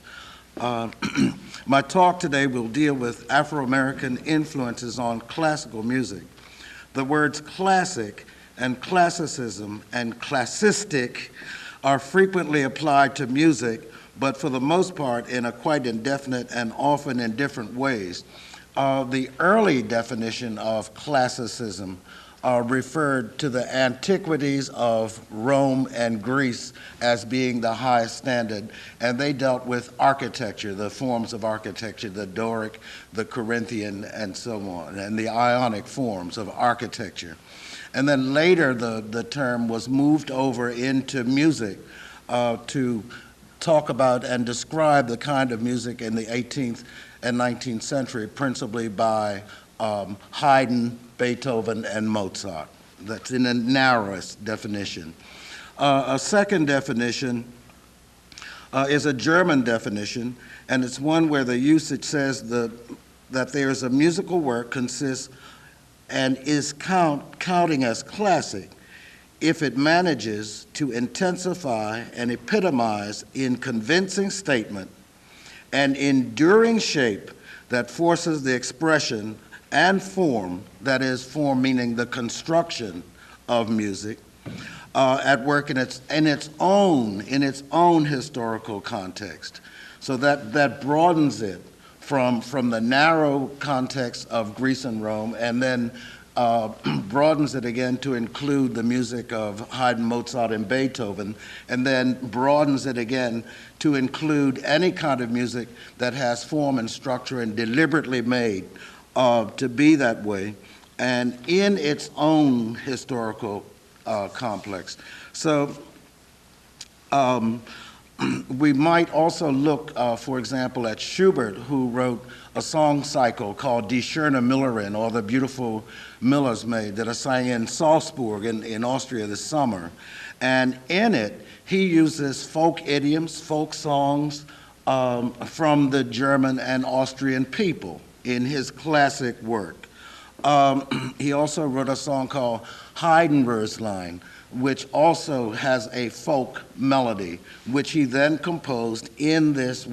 questions. Uh, my talk today will deal with Afro-American influences on classical music. The words classic and classicism and classistic are frequently applied to music, but for the most part in a quite indefinite and often in different ways. The early definition of classicism referred to the antiquities of Rome and Greece as being the highest standard, and they dealt with architecture, the forms of architecture, the Doric, the Corinthian, and so on, and the Ionic forms of architecture. And then later the term was moved over into music to talk about and describe the kind of music in the 18th and 19th century, principally by Haydn, Beethoven, and Mozart. That's in the narrowest definition. A second definition is a German definition, and it's one where the usage says that there is a musical work consists and is counting as classic if it manages to intensify and epitomize in convincing statement an enduring shape that forces the expression and form, that is, form meaning the construction of music, at work in its own historical context. So that broadens it from the narrow context of Greece and Rome, and then broadens it again to include the music of Haydn, Mozart, and Beethoven, and then broadens it again to include any kind of music that has form and structure and deliberately made to be that way, and in its own historical complex. So we might also look, for example, at Schubert, who wrote a song cycle called Die schöne Müllerin, or The Beautiful Miller's Maid, that are sang in Salzburg in Austria this summer. And in it, he uses folk idioms, folk songs from the German and Austrian people in his classic work. He also wrote a song called Heidenröslein, which also has a folk melody, which he then composed in this,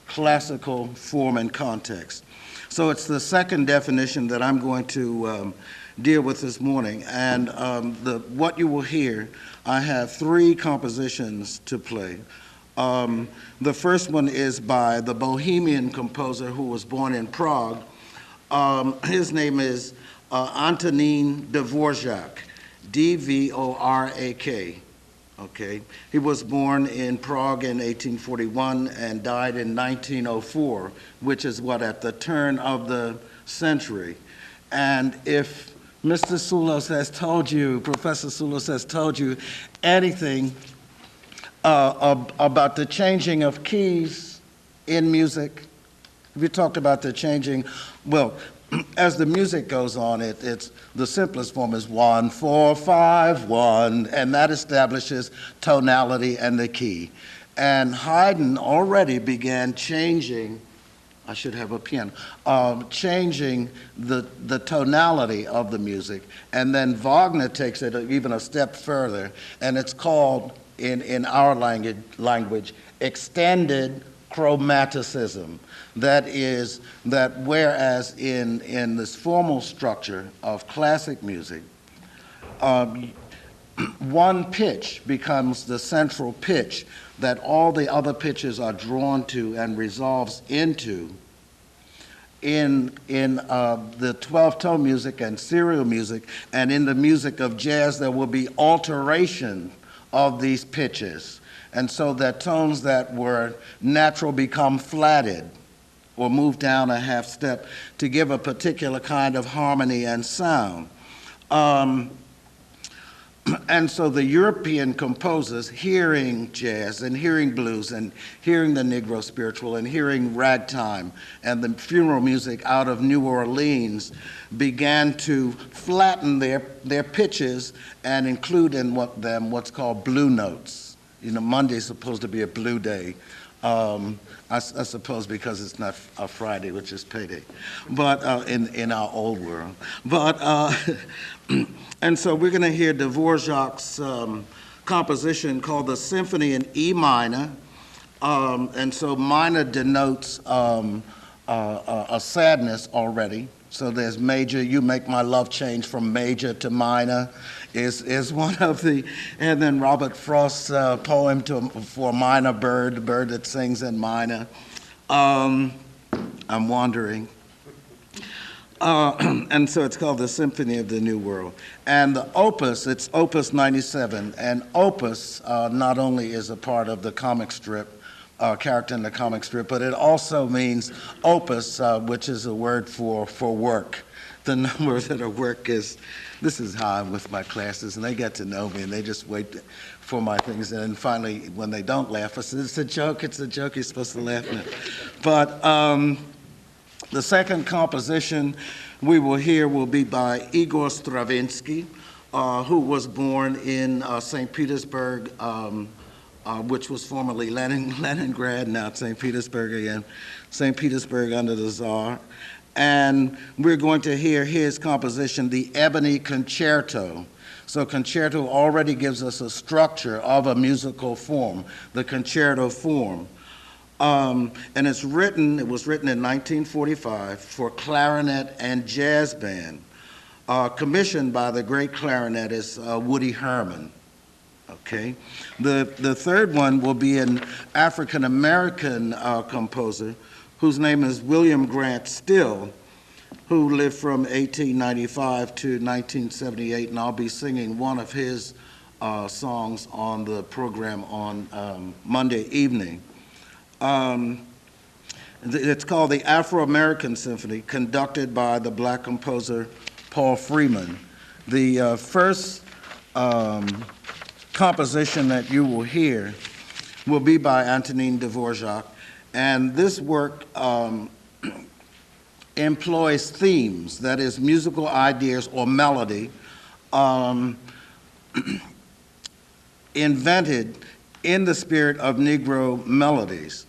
classical form and context. So it's the second definition that I'm going to deal with this morning. And what you will hear, I have three compositions to play. The first one is by the Bohemian composer who was born in Prague. His name is Antonín Dvorak, D-V-O-R-A-K. Okay, he was born in Prague in 1841 and died in 1904, which is at the turn of the century. And if Mr. Soulos has told you, Professor Soulos has told you anything about the changing of keys in music, we talked about the changing, as the music goes on, it's the simplest form is 1, 4, 5, 1, and that establishes tonality and the key. And Haydn already began changing, I should have a piano, changing the tonality of the music. And then Wagner takes it even a step further, and it's called, in our language, extended chromaticism. That is, that whereas in this formal structure of classic music, one pitch becomes the central pitch that all the other pitches are drawn to and resolves into. In the 12-tone music and serial music, and in the music of jazz, there will be alteration of these pitches. And so that tones that were natural become flatted or move down a half step to give a particular kind of harmony and sound. And so the European composers, hearing jazz and hearing blues and hearing the Negro spiritual and hearing ragtime and the funeral music out of New Orleans, began to flatten their pitches and include in what's called blue notes. You know, Monday's supposed to be a blue day. I suppose because it's not a Friday, which is payday, but in our old world. But and so we're going to hear Dvorak's composition called the Symphony in E minor, And so minor denotes a sadness already. So there's major, you make my love change from major to minor is one of the, and then Robert Frost's poem for a minor bird, the bird that sings in minor. I'm wandering. And so it's called the Symphony of the New World. And the opus, it's opus 97. And opus not only is a part of the comic strip, character in the comic strip, but it also means opus, which is a word for work. The number that a work is, this is how I'm with my classes, and they get to know me, and they just wait for my things. And then finally, when they don't laugh, I say, it's a joke, you're supposed to laugh at it. But the second composition we will hear will be by Igor Stravinsky, who was born in St. Petersburg, which was formerly Leningrad, now it's St. Petersburg again, St. Petersburg under the Tsar. And we're going to hear his composition, the Ebony Concerto. So concerto already gives us a structure of a musical form, the concerto form. And it was written in 1945 for clarinet and jazz band, commissioned by the great clarinetist Woody Herman. Okay. The third one will be an African-American composer whose name is William Grant Still, who lived from 1895 to 1978, and I'll be singing one of his songs on the program on Monday evening. It's called the Afro-American Symphony, conducted by the black composer Paul Freeman. The first composition that you will hear will be by Antonin Dvorak, and this work employs themes, that is musical ideas or melody, invented in the spirit of Negro melodies.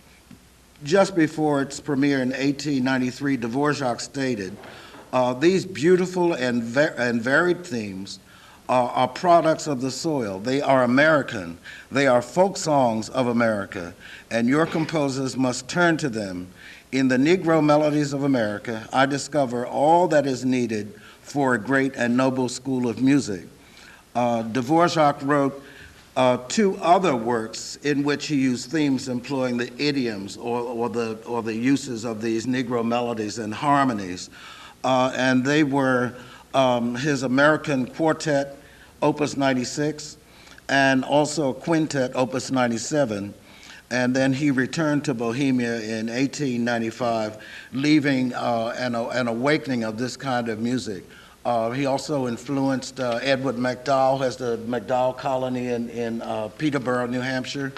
Just before its premiere in 1893, Dvorak stated, these beautiful and varied themes are products of the soil. They are American. They are folk songs of America, and your composers must turn to them. In the Negro melodies of America, I discover all that is needed for a great and noble school of music. Dvorak wrote two other works in which he used themes employing the idioms or the uses of these Negro melodies and harmonies, and they were his American Quartet, Opus 96, and also Quintet, Opus 97. And then he returned to Bohemia in 1895, leaving an awakening of this kind of music. He also influenced Edward McDowell, has the McDowell Colony in Peterborough, New Hampshire,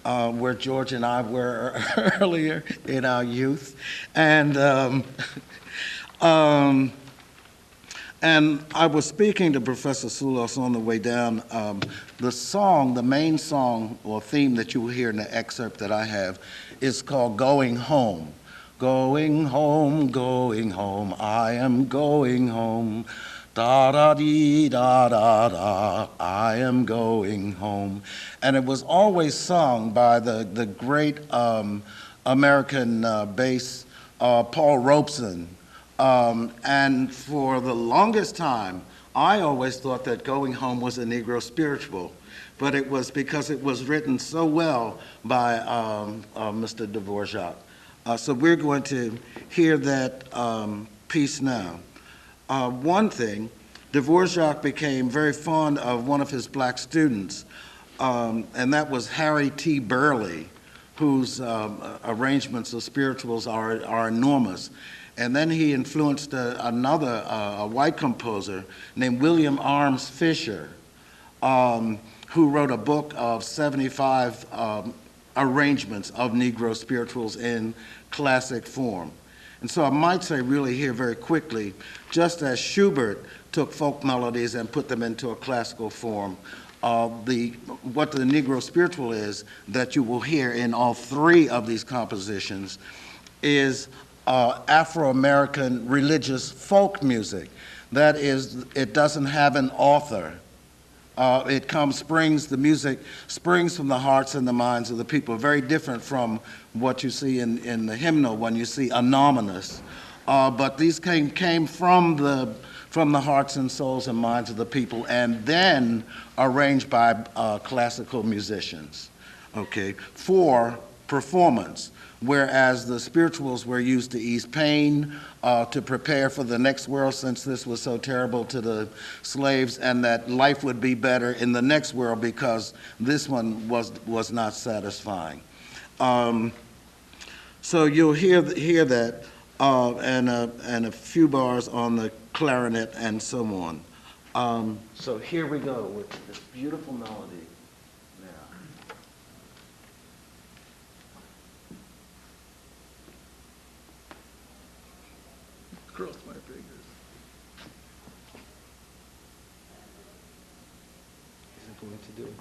where George and I were earlier in our youth. And I was speaking to Professor Soulos on the way down. The main song or theme that you will hear in the excerpt that I have is called Going Home. Going home, I am going home. Da-da-dee, da-da-da, I am going home. And it was always sung by the great American bass, Paul Robeson. And for the longest time, I always thought that Going Home was a Negro spiritual, but it was because it was written so well by Mr. Dvorak. So we're going to hear that piece now. One thing, Dvorak became very fond of one of his black students, and that was Harry T. Burleigh, whose arrangements of spirituals are enormous. And then he influenced another white composer named William Arms Fisher, who wrote a book of 75 arrangements of Negro spirituals in classic form. And so I might say really here very quickly, just as Schubert took folk melodies and put them into a classical form, what the Negro spiritual is that you will hear in all three of these compositions is Afro-American religious folk music. That is, it doesn't have an author. The music springs from the hearts and the minds of the people, very different from what you see in the hymnal when you see anonymous. But these came from the hearts and souls and minds of the people, and then arranged by classical musicians, okay, for performance. Whereas the spirituals were used to ease pain, to prepare for the next world, since this was so terrible to the slaves, and that life would be better in the next world because this one was not satisfying. So you'll hear that, and a few bars on the clarinet and so on. So here we go with this beautiful melody. Cross my fingers. Is it going to do it?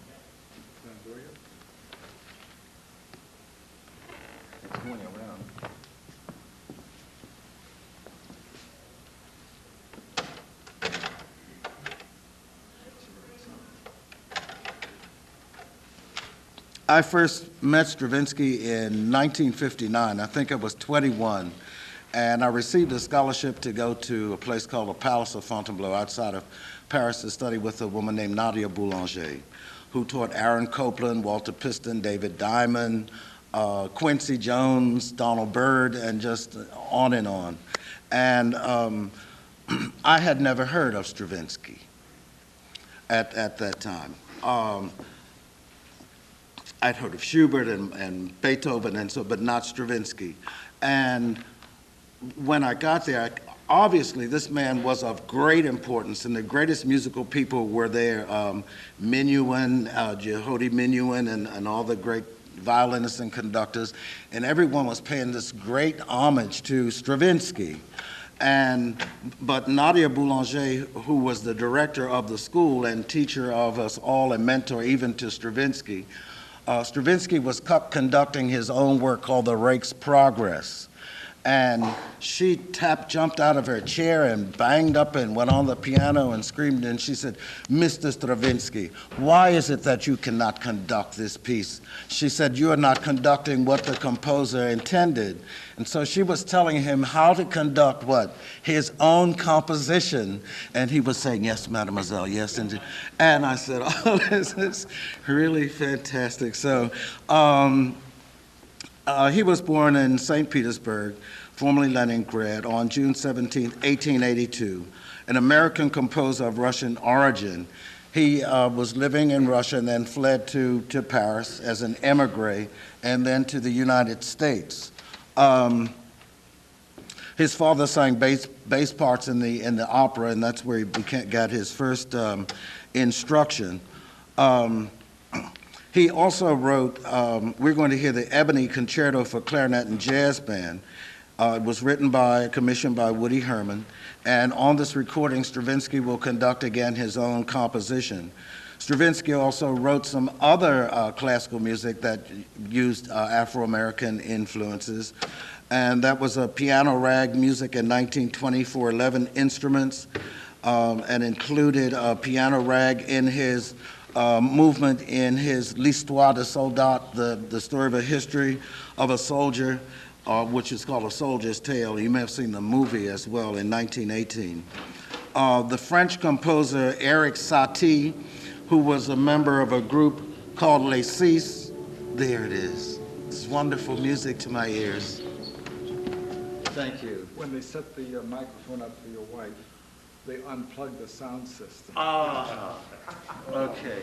It's not doing it. It's going around. I first met Stravinsky in 1959. I think I was 21. And I received a scholarship to go to a place called the Palace of Fontainebleau outside of Paris to study with a woman named Nadia Boulanger, who taught Aaron Copland, Walter Piston, David Diamond, Quincy Jones, Donald Byrd, and just on and on. And I had never heard of Stravinsky at that time. I'd heard of Schubert and Beethoven, and so, but not Stravinsky. And when I got there, obviously this man was of great importance, and the greatest musical people were there. Menuhin, Yehudi Menuhin, and all the great violinists and conductors, and everyone was paying this great homage to Stravinsky. But Nadia Boulanger, who was the director of the school and teacher of us all and mentor even to Stravinsky, Stravinsky was conducting his own work called the Rake's Progress. And she jumped out of her chair and banged up and went on the piano and screamed, and she said, "Mr. Stravinsky, why is it that you cannot conduct this piece?" She said, "You are not conducting what the composer intended." And so she was telling him how to conduct what? His own composition. And he was saying, "Yes, mademoiselle, yes." And I said, "Oh, this is really fantastic." So he was born in St. Petersburg, formerly Leningrad, on June 17, 1882, an American composer of Russian origin. He was living in Russia and then fled to Paris as an emigre and then to the United States. His father sang bass parts in the opera, and that's where he got his first instruction. He also wrote, we're going to hear the Ebony Concerto for Clarinet and Jazz Band. It was commissioned by Woody Herman, and on this recording, Stravinsky will conduct again his own composition. Stravinsky also wrote some other classical music that used Afro-American influences, and that was a piano rag music in 1920 for 11 instruments, and included a piano rag in his movement in his L'Histoire de Soldat, the story of a history of a soldier, which is called A Soldier's Tale. You may have seen the movie as well in 1918. The French composer Erik Satie, who was a member of a group called Les Six. There it is. It's wonderful music to my ears. Thank you. When they set the microphone up for your wife, they unplugged the sound system. Ah, okay.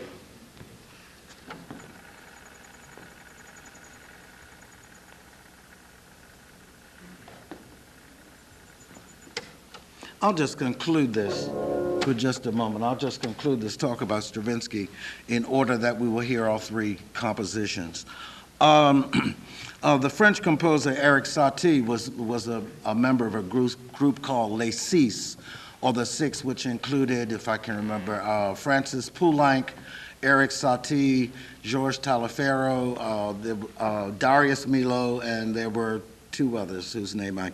I'll just conclude this for just a moment. I'll just conclude this talk about Stravinsky in order that we will hear all three compositions. The French composer Erik Satie was a member of a group called Les Six, or the Six, which included, if I can remember, Francis Poulenc, Erik Satie, Georges Tailleferro, Darius Milhaud, and there were two others whose name I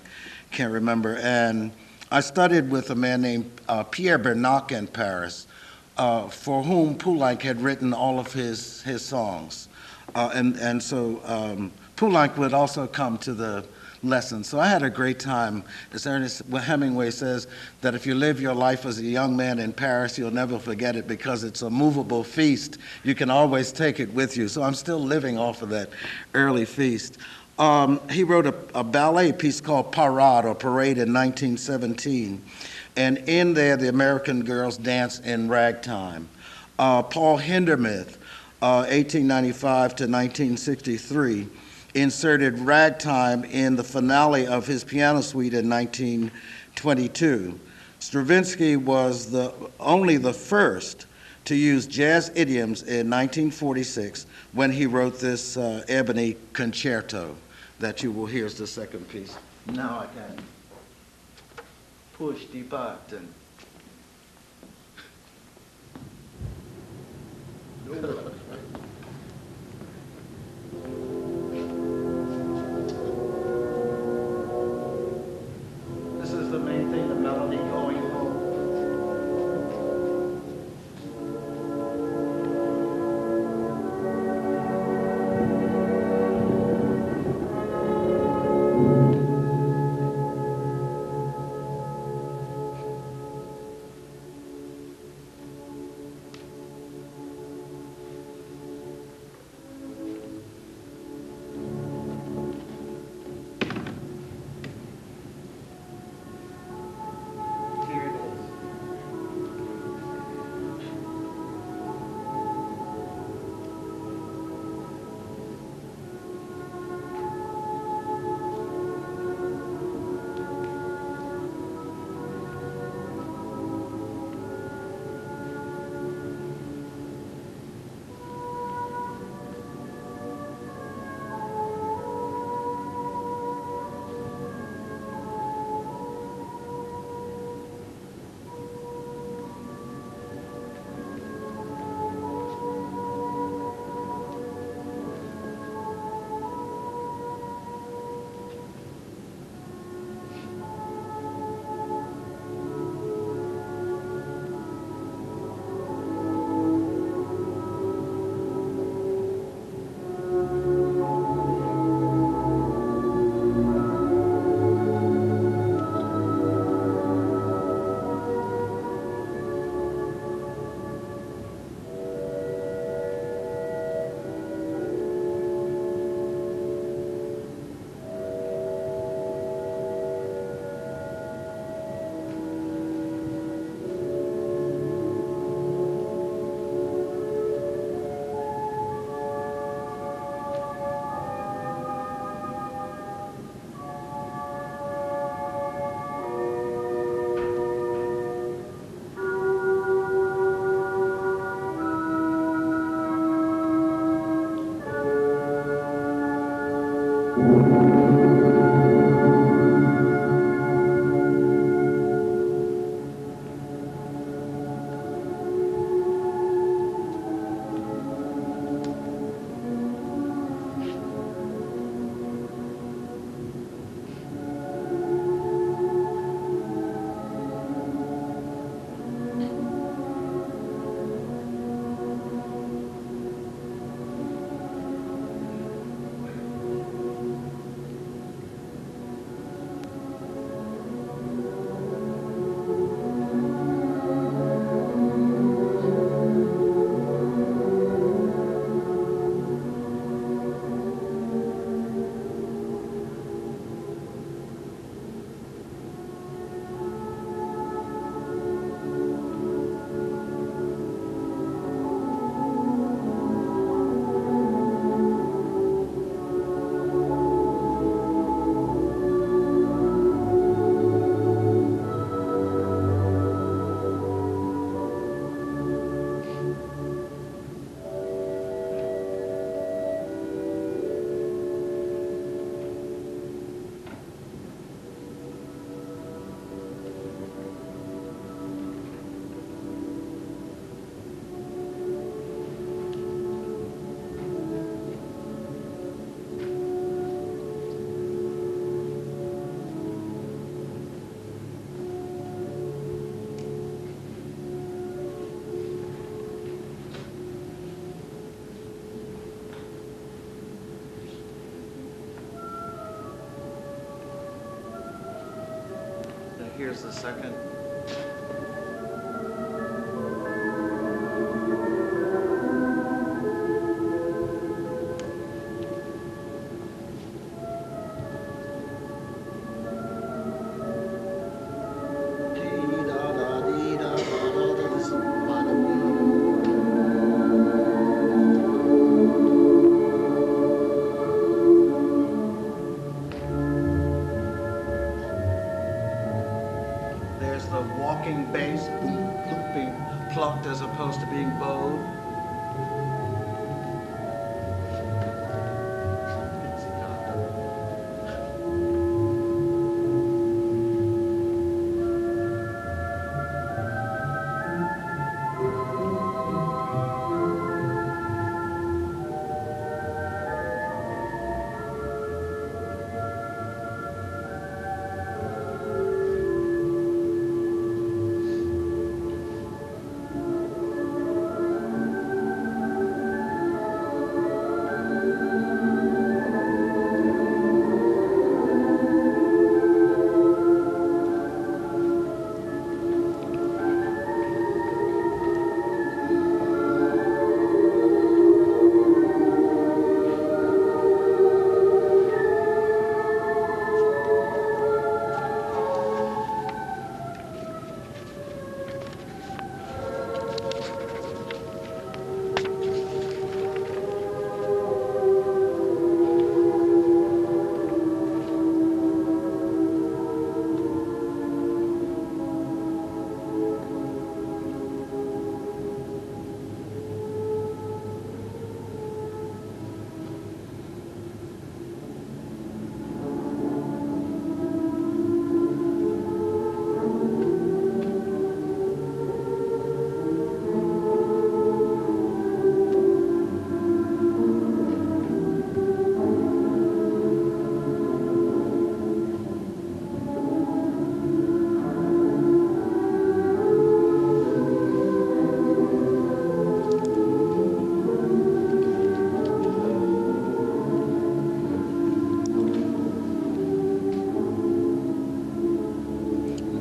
can't remember. And I studied with a man named Pierre Bernac in Paris, for whom Poulenc had written all of his songs. And so Poulenc would also come to the lesson. So I had a great time. As Ernest Hemingway says, that if you live your life as a young man in Paris, you'll never forget it because it's a movable feast. You can always take it with you. So I'm still living off of that early feast. He wrote a ballet piece called Parade, or Parade, in 1917. And in there, the American girls dance in ragtime. Paul Hindemith, 1895 to 1963, inserted ragtime in the finale of his piano suite in 1922. Stravinsky was only the first to use jazz idioms in 1946 when he wrote this Ebony Concerto that you will hear as the second piece. Now I can push the button. This is the main thing, the melody going home. Here's the second. Dee-da-da-dee-da-da-da-da. This is bottom. There's the walking bass, boom, boom, being plucked as opposed to being bowed.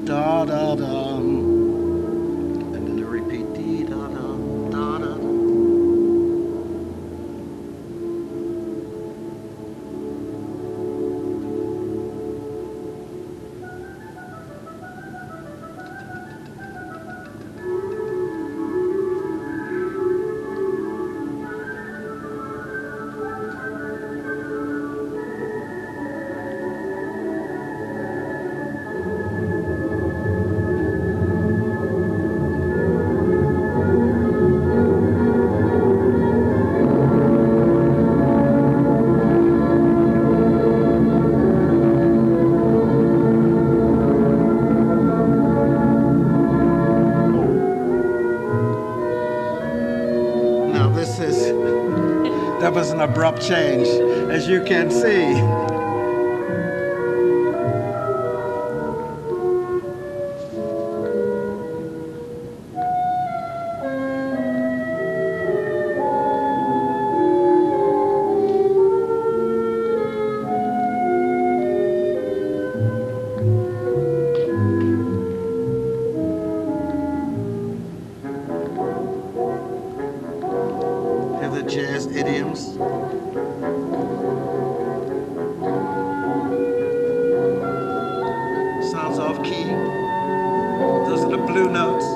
Da da da. And then they repeat dee da da da da. Now this is, that was an abrupt change, as you can see. Hear the jazz idioms. Sounds off key. Those are the blue notes.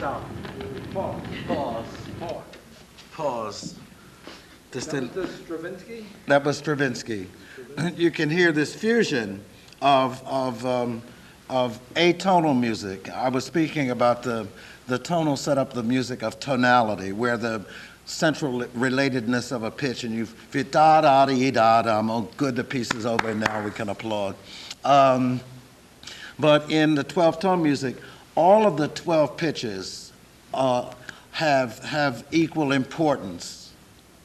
stop. Pause. Pause. Pause. Pause. That was Stravinsky? That was Stravinsky. You can hear this fusion of atonal music. I was speaking about the tonal setup, the music of tonality, where the central relatedness of a pitch, and you da da dee da da. Oh, good, the piece is over, and now we can applaud. But in the 12-tone music, all of the 12 pitches have equal importance.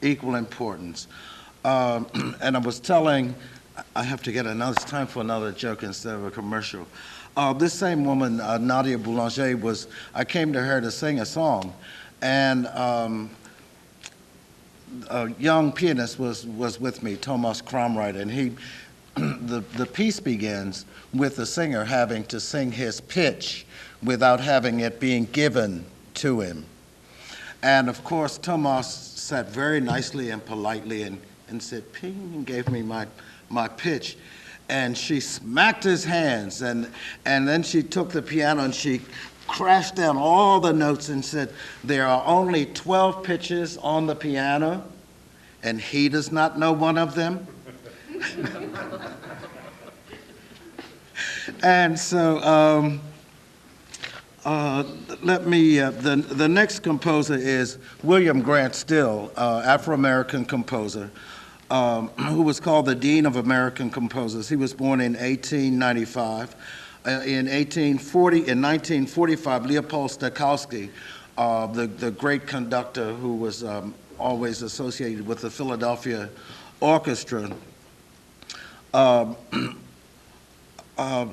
Equal importance. And I was telling, I have to get another, it's time for another joke instead of a commercial. This same woman, Nadia Boulanger, I came to her to sing a song, and a young pianist was with me, Thomas Cromwright, and the piece begins with the singer having to sing his pitch without having it being given to him. And of course, Thomas sat very nicely and politely and said, ping, and gave me my pitch. And she smacked his hands, and then she took the piano and she crashed down all the notes and said, there are only 12 pitches on the piano, and he does not know one of them. And so the next composer is William Grant Still, Afro-American composer, who was called the Dean of American Composers. He was born in 1895. In 1945, Leopold Stokowski, the great conductor who was always associated with the Philadelphia Orchestra,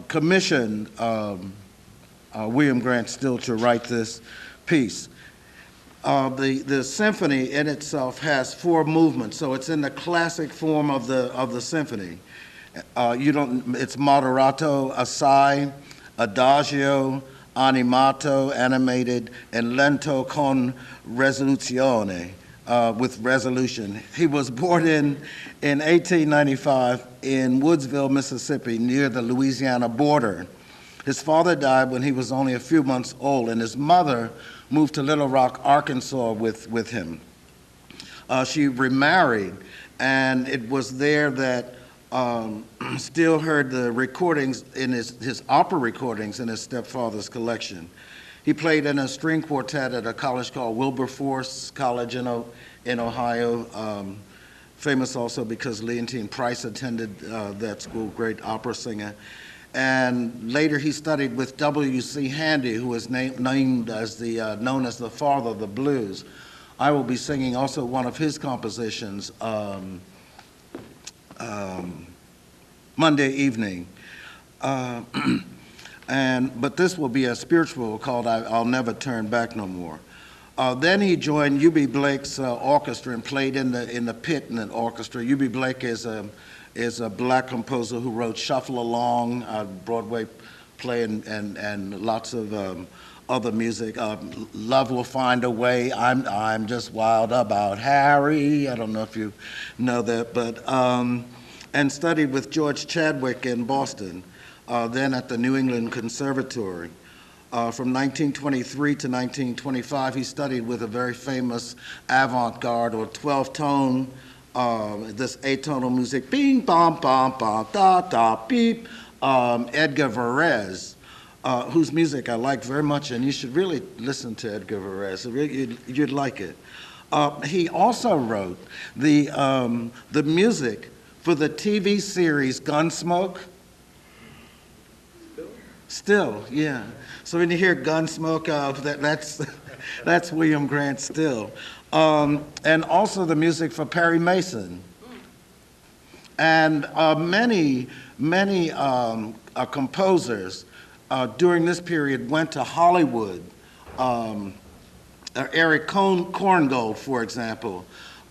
commissioned William Grant Still to write this piece. The symphony in itself has 4 movements, so it's in the classic form of the symphony. It's moderato, assai, adagio, animato, animated, and lento con risoluzione, with resolution. He was born in 1895 in Woodsville, Mississippi, near the Louisiana border. His father died when he was only a few months old, and his mother moved to Little Rock, Arkansas with him. She remarried, and it was there that Still heard the recordings in his opera recordings in his stepfather's collection. He played in a string quartet at a college called Wilberforce College in Ohio, famous also because Leontine Price attended that school, great opera singer. And later he studied with W.C. Handy, who is known as the father of the blues. I will be singing also one of his compositions Monday evening. But this will be a spiritual called I'll Never Turn Back No More. Then he joined U.B. Blake's orchestra and played in the pit in an orchestra. U.B. Blake is a black composer who wrote Shuffle Along, a Broadway play, and lots of other music. Love Will Find a Way, I'm Just Wild About Harry. I don't know if you know that, but and studied with George Chadwick in Boston, then at the New England Conservatory. From 1923 to 1925, he studied with a very famous avant-garde or 12-tone, this atonal music, bing, bom, bom, bom, da, da, beep, Edgar Varese, whose music I like very much, and you should really listen to Edgar Varese. You'd like it. He also wrote the music for the TV series Gunsmoke. Still, yeah. So when you hear Gunsmoke, that's William Grant Still. And also the music for Perry Mason. And many composers during this period went to Hollywood. Eric Korngold, for example,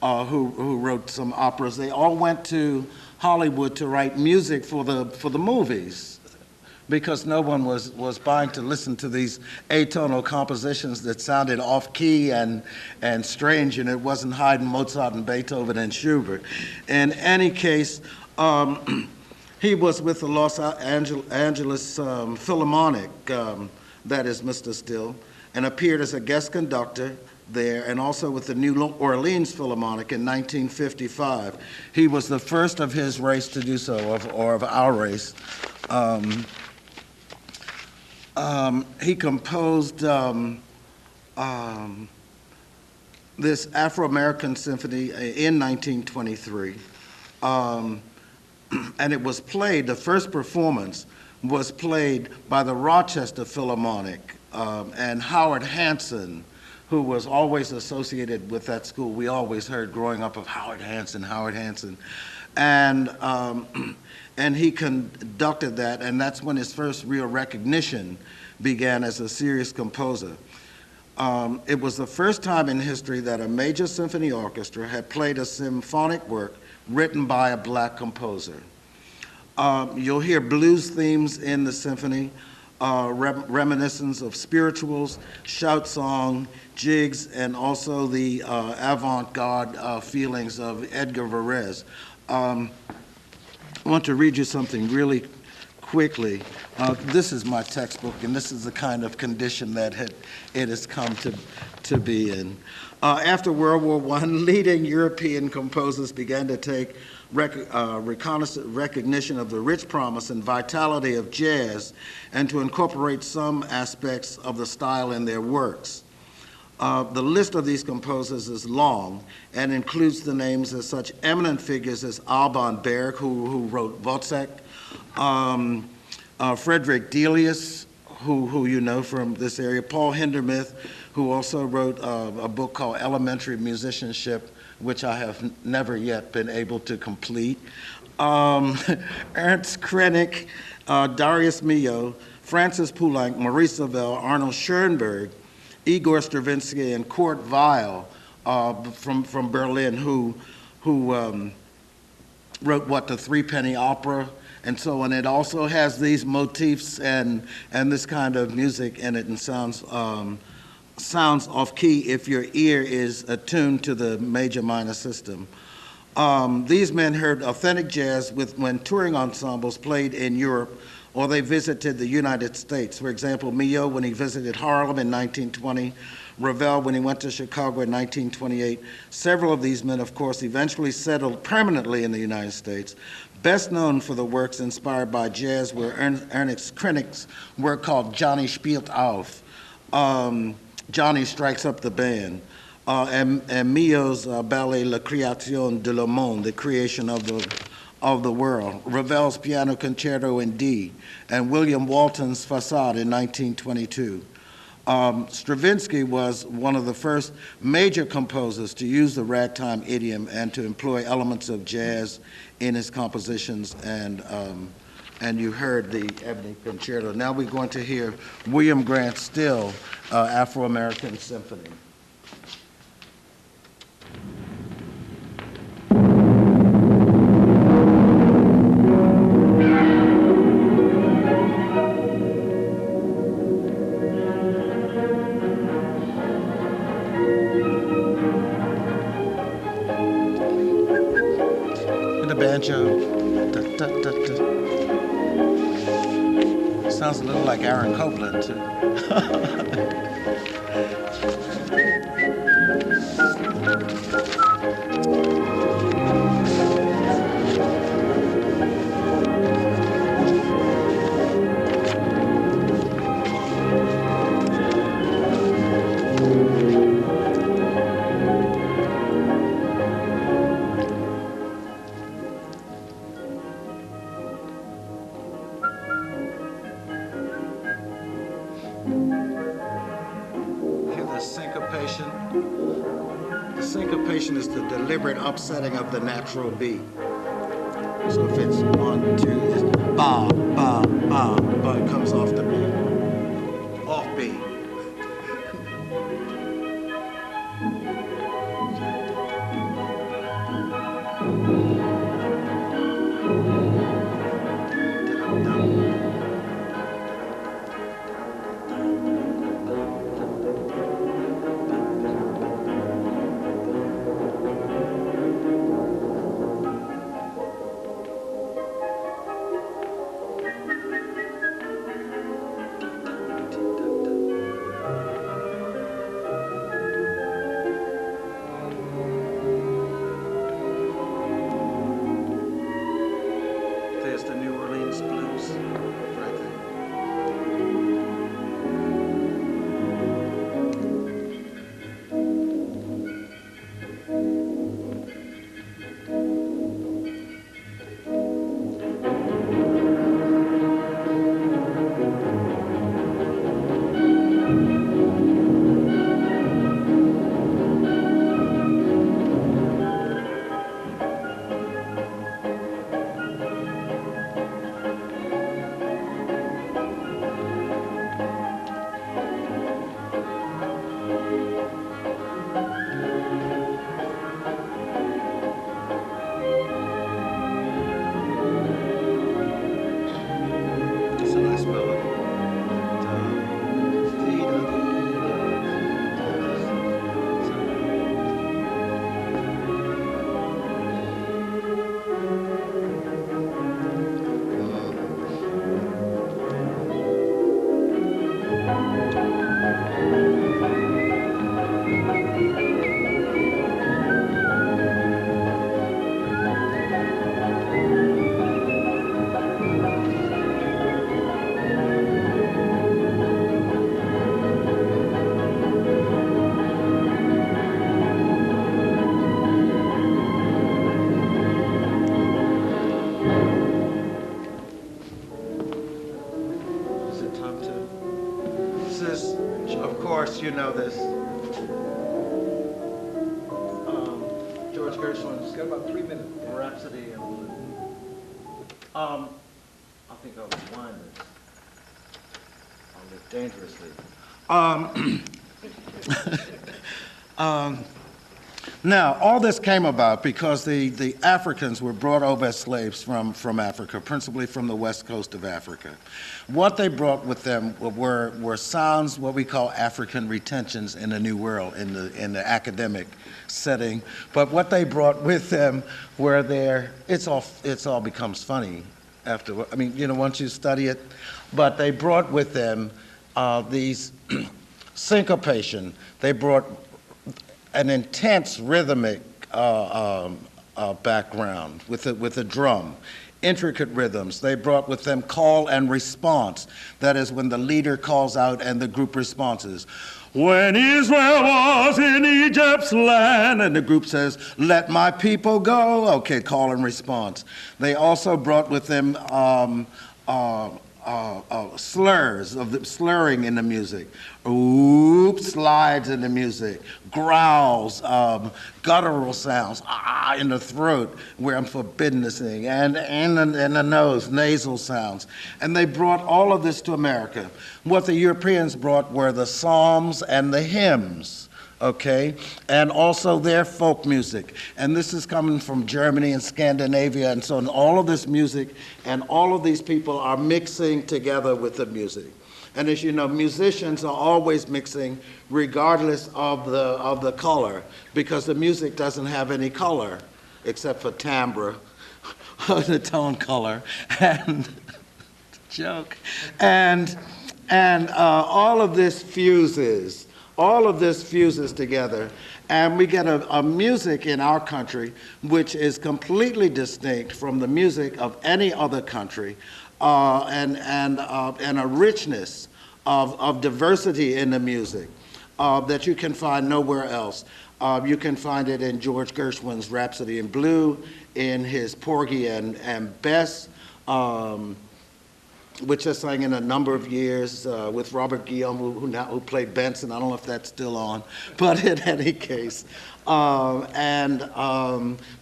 who wrote some operas. They all went to Hollywood to write music for the movies, because no one was buying to listen to these atonal compositions that sounded off-key and strange, and it wasn't Haydn, Mozart, and Beethoven, and Schubert. In any case, he was with the Los Angeles Philharmonic, that is Mr. Still, and appeared as a guest conductor there and also with the New Orleans Philharmonic in 1955. He was the first of his race to do so, or of our race. He composed this Afro-American symphony in 1923. And it was played, the first performance was played by the Rochester Philharmonic, and Howard Hanson, who was always associated with that school. We always heard growing up of Howard Hanson, Howard Hanson. And he conducted that, and that's when his first real recognition began as a serious composer. It was the first time in history that a major symphony orchestra had played a symphonic work written by a black composer. You'll hear blues themes in the symphony, reminiscence of spirituals, shout song, jigs, and also the avant-garde feelings of Edgar Varese. I want to read you something really quickly. This is my textbook, and this is the kind of condition that it has come to be in. After World War I, leading European composers began to take recognition of the rich promise and vitality of jazz and to incorporate some aspects of the style in their works. The list of these composers is long and includes the names of such eminent figures as Alban Berg, who wrote Wozzeck, Frederick Delius, who you know from this area, Paul Hindemith, who also wrote a book called Elementary Musicianship, which I have never yet been able to complete. Ernst Krenek, Darius Milhaud, Francis Poulenc, Maurice Ravel, Arnold Schoenberg, Igor Stravinsky, and Kurt Weill from Berlin, who wrote the Threepenny Opera and so on. It also has these motifs and this kind of music in it, and sounds off key if your ear is attuned to the major-minor system. These men heard authentic jazz when touring ensembles played in Europe or they visited the United States. For example, Milhaud when he visited Harlem in 1920, Ravel when he went to Chicago in 1928. Several of these men, of course, eventually settled permanently in the United States. Best known for the works inspired by jazz were Ernst Krenek's work called Johnny Spielt auf, Johnny Strikes Up the Band, and Milhaud's ballet La Création de le Monde, the creation of the world, Ravel's Piano Concerto in D, and William Walton's Facade in 1922. Stravinsky was one of the first major composers to use the ragtime idiom and to employ elements of jazz in his compositions, and you heard the Ebony Concerto. Now we're going to hear William Grant Still, Afro-American Symphony. Sounds a little like Aaron Copland, too. Is the deliberate upsetting of the natural beat. So if it's 1, 2, it's ba, ba, ba, ba, it comes off the beat, off beat. course, you know this. George Gershwin's Got about 3 minutes. Rhapsody in Blue. I think I'll rewind this. I'll live dangerously. Now, all this came about because the Africans were brought over as slaves from Africa, principally from the west coast of Africa. What they brought with them were sounds, what we call African retentions in the New World, in the academic setting. But what they brought with them were it's all becomes funny after, I mean, you know, once you study it. But they brought with them these syncopation. They brought an intense rhythmic background with a drum, intricate rhythms. They brought with them call and response. That is when the leader calls out and the group responds. When Israel was in Egypt's land, and the group says, let my people go. Okay, call and response. They also brought with them slurs, of the slurring in the music, oops, slides in the music, growls, guttural sounds, in the throat where I'm forbidden to sing, and in the nose, nasal sounds. And they brought all of this to America. What the Europeans brought were the psalms and the hymns, okay, and also their folk music. And this is coming from Germany and Scandinavia, and so all of this music and all of these people are mixing together with the music. And as you know, musicians are always mixing regardless of the color, because the music doesn't have any color except for timbre, the tone color, and joke, and all of this fuses. All of this fuses together, and we get a music in our country which is completely distinct from the music of any other country, and a richness of diversity in the music that you can find nowhere else. You can find it in George Gershwin's Rhapsody in Blue, in his Porgy and Bess, which I sang in a number of years with Robert Guillaume, who played Benson. I don't know if that's still on, but in any case. Mrs.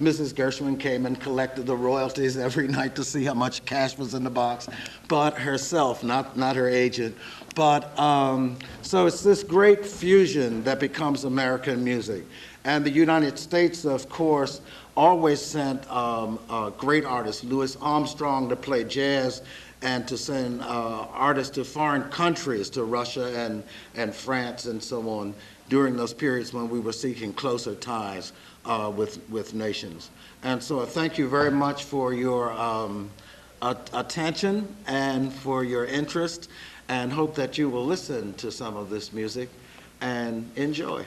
Gershwin came and collected the royalties every night to see how much cash was in the box, but herself, not her agent. But so it's this great fusion that becomes American music. And the United States, of course, always sent great artists, Louis Armstrong, to play jazz, and to send artists to foreign countries, to Russia and France and so on, during those periods when we were seeking closer ties with nations. And so I thank you very much for your attention and for your interest, and hope that you will listen to some of this music and enjoy.